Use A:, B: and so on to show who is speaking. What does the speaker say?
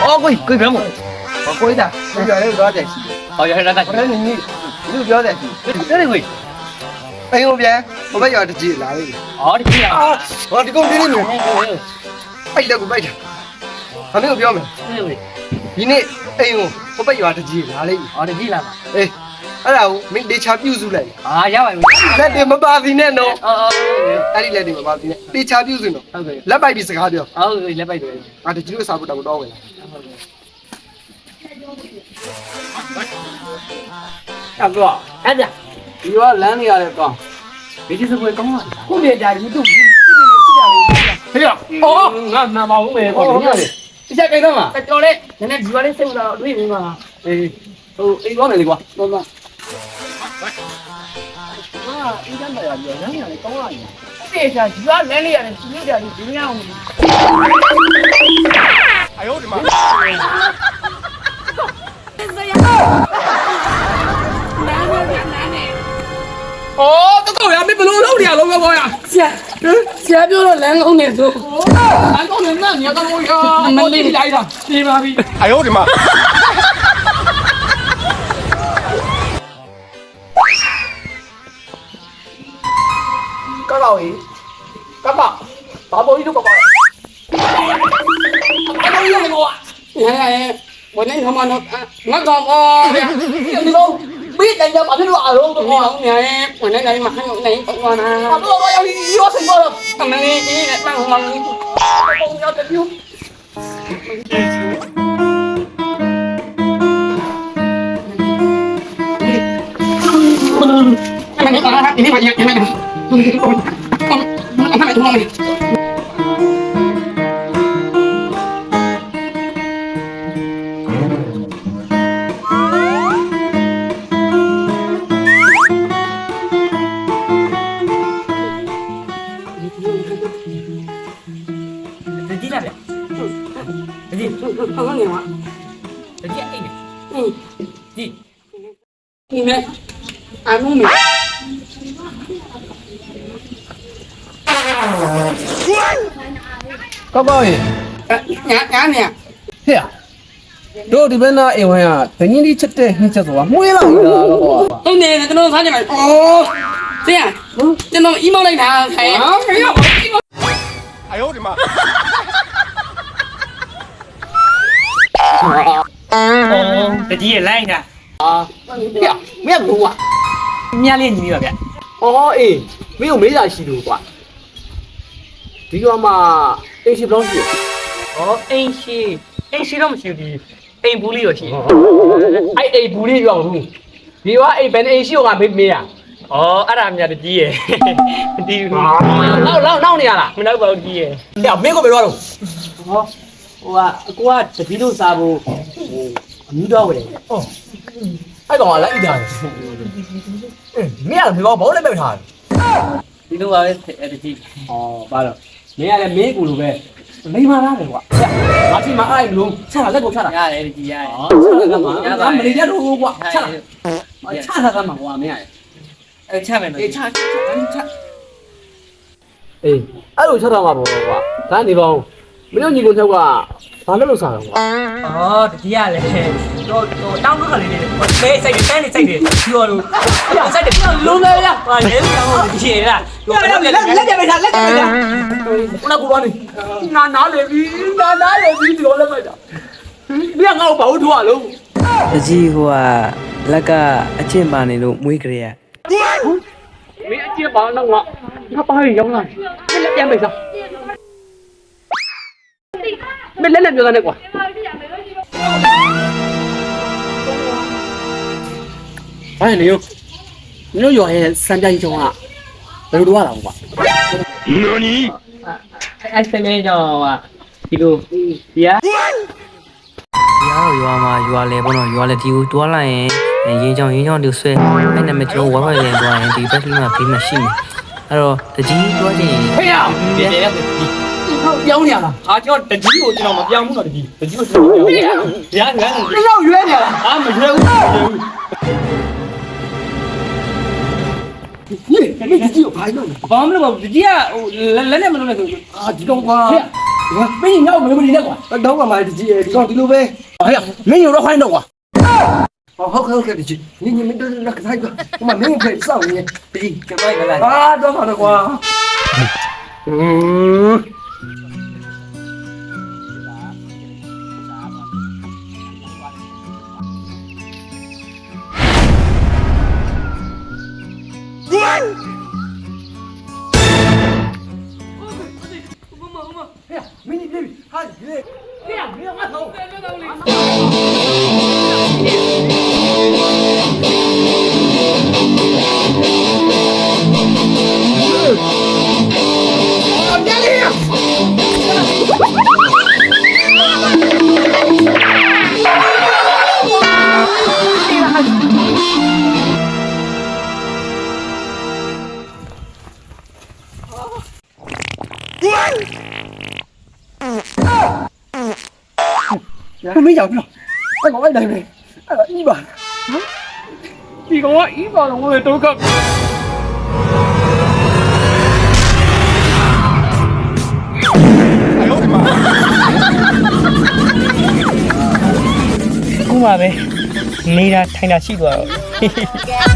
A: 哦，贵什么？
B: 我贵的，你表弟多少钱？
A: 哦，要是那
B: 我说你多少钱？
A: 这里贵。
B: 哎呦别，我把药的寄来了。
A: 哦，你这样。
B: 啊，我这公给你们，拜的不拜的，还没有表没？
A: 这里贵。
B: 你那，哎呦，我把药的寄来了。
A: 哦，你这样嘛？
B: 哎，အဲ့ဒါကိုမင်းလေချာပြုစုလိုက်
A: 啊，ရပါပြီ။
B: လက်တွေမပါသေးနဲ့နော်
A: အော်
B: အဲ့ဒီလက်တွေမပါသေးနဲ့လေချာပြုစုနော်
A: ဟုတ်ကဲ့
B: လက်ပိုက်ပြီးစကားပြော
A: ဟုတ်ကဲ့လက်ပိုက်တယ်
B: ငါတကြီးတို့စားဖို့တော့ဝင်လာ
C: 大哥，
A: အဲ့ဒါ
C: 你说蓝的也高，
A: ဘယ်ဒီစပွဲကောင်းလား
B: ခုနေကြယူတူစစ်တယ်လေး
C: 嘿呀，哦，那把我们哦，你先给他嘛，
A: တော်လေးနည်းနည်းဒီပါလေးစိတ်ဝင်လာတွေ့နေမှာ
C: 哎，哦，哎，往哪里挂？往哪？
A: အာအင်းတန်းတယ်ရပြောရမ်းရတယ်ကောင်းလာပြီတေချာဒီကလမ်းလေးရတယ်သူတို့ကြတယ်ဒီမရအောင်
C: 哦，这狗呀，没不露露的呀，露个狗呀！
D: 先ပြောတော့လမ်းလုံးနေဆို
C: 俺狗人那你要干我呀？我给你来一场，你妈逼！
E: 哎呦我的妈！
C: 高高喂，高高，把包一都高高。把包一都高啊！
D: အဲဝင်နေခမတော့ငါကောင်အော်
C: 你说没人家把这拉了，
D: ဟောနေဝင်နေတိုင်းမှာဟိုနေပေါ့နာ
C: 把这拉要你我成功了，
D: အမလေးဒီနဲ့မှန်မှန်
C: 我要这丢。
D: အမလေးကဒီမှာရနေတယ်အမလေးက
A: ဒီလာဗျဒီ
D: ဟုတ်ကနေမှာ
A: ဒီအိမ်ဒီ
D: ဒီနဲ့အမှုမေ
C: 高高喂，
D: ညာနေ
C: 嘿呀，တို့ဒီဘက်နာအိမ်ဝိုင်းကဒင်းကြီးချက်တဲ့ဟင်းချက်ဆိုတာမွေးလောက်နေတာတော့ကွာ
D: ဟုတ်နေတယ်ကျွန်တော်စားကြမယ်အော်တင်းကျွန်တော်အီးမောက်လိုက်တာခဲ
C: 没有，
E: 哎呦我的妈！
A: အော်တကြီးရဲ့လိုင်းတာ
C: 嘿呀，没有路啊。
A: မြလေးညီပါဗျ
C: 哦，哎，没有没啥西路挂。ဒီကမှာအိမ်ရှိဘလောက်ရှိ
A: အော်အိမ်ရှိတော့မရှိဘူးအိမ်ဘူးလေးတော့ရှိ
C: အဲ့အိမ်ဘူးလေးရောက်ဘူးဒီကအိမ်ဘယ်အိမ်ရှိကမေးမေးရ
A: အော်အဲ့ဒါမြတကြီးရဲ့ဒီဘူး
C: နောက်နေရလား
A: မနောက်ပါဘူးကြီးရဲ့
C: ဟဲ့မင်းကိုဘယ်တော့တော့
A: ဟောဟိုကအကိုကတပီးလို့စားဖို့ဟိုအမျိုးတော့ဝယ်
C: အဲ့ကောင်ကလိုက်တာမင်းကဘယ်ဘောလည်းပဲထား
A: ဒီလိုပါပဲတကြီး
C: ဩပါတော့မင်းကလည်းမင်းကိုလိုပဲလိမ္မာလားလေကွာငါစီမအဲ့လိုချတာလက်ကိုချတာ
A: ရတယ်တကြီးရတယ်
C: ချတာကမှမလေးတဲ့တော့ကွာချတာကမှကွာမင်းက
A: အဲ့ချမယ်နော်
C: အေးချအေးအဲ့လိုချတာမှာပေါ့ကွာဒါနေပေါင်းမင်းတို့ညီကိုထောက်ကဘာလို့စားတော့ကွာ
A: အော်တကြီးရလေတော့တောင်းတော့ခလေးလေးမဲစိုက်တယ်တန်းနေစိုက်တယ်ပြောလို့စိုက်တယ်လုံးလဲရဟာလဲတောင်းလို့ကြီးရလားလက်ပြပဲထား
C: ခုနကတော့နေနားလေပြီဒီလိုလက်လိုက်တာမင်းကငါ့ကိုဘာလို့ထိုးရလို့
F: တကြီးဟိုကလက်ကအကျင့်ပါနေလို့မွေးကြရ
C: မင်းအကျင့်ပါတော့ငါပါးရောက်လာလက်ပြန်ပိတ်စားမင်းလက်ပြောတာနဲ့ကွာအဲ့နေရောမင်းတို့ရောရဲ့စံပြိုင်ချုံကဘယ်လိုတော့ရတာကွာ
E: 何？
A: အဲ့စနေကြောင့်ဟာဒီလိုဒီက
F: ။ရွာမှာရွာလေပေါ့နော်ရွာလေဒီကိုတွားလိုက်ရင်ရင်းချောင်းတူဆွဲအဲ့နာမည်ကျွန်တော်ဝိုင်းဝိုင်းရင်တွားရင်ဒီဘက်လေးမှာဖေးမရှိဘူး။အဲ့တော့တကြီးတွားချင်ရင်
C: ဟေးရ
A: ပြည့်တယ်ဒီ
C: ပြောင်းနေရလား
A: အာကျွန်တော်တကြီးကိုကျွန်တော်မပြောင်းဘူးတော့တကြီးကိုကျွန်တော်ပြောင်းရငန်း
C: တယောက်ရွေးနေရလား
A: အာမရွေးဘူး
C: ဟေးမင်းဒီကိုဘာလို့
A: ဘာမှမလုပ်ပါဘူးတကြီးကဟိုလက်နဲ့မလုပ်နဲ့ဆို
C: အာဒီတော့ကွာ မင်းညောက်မလို့မနေနဲ့ကွာ
B: တော့ကမှဒီကြီးဒီကောင်ဒီလိုပဲ
C: ဟဲ့မင်းညောတော့ခိုင်းတော့ကွာ
B: ဟုတ်ကဲ့ဒီကြီးနင်းမင်းတို့လက်ကဆိုင်ကဟိုမှာမင်းဖေးစောင့်နေဒီကမိုင်းလာ
C: အာတော့မှာတော့ကွာ
B: မင်းပြေးဟာဒီလေ
C: မင်းရောက်ပြီအဲ့ကောင်အဲ့တိုင်းပဲအဲ့ဒါဤပါဒီကောင်ကဤပါတော့ငါ့ဒုက္ခ
A: ခုမှပဲနေတာထိုင်တာရှိသွားတော့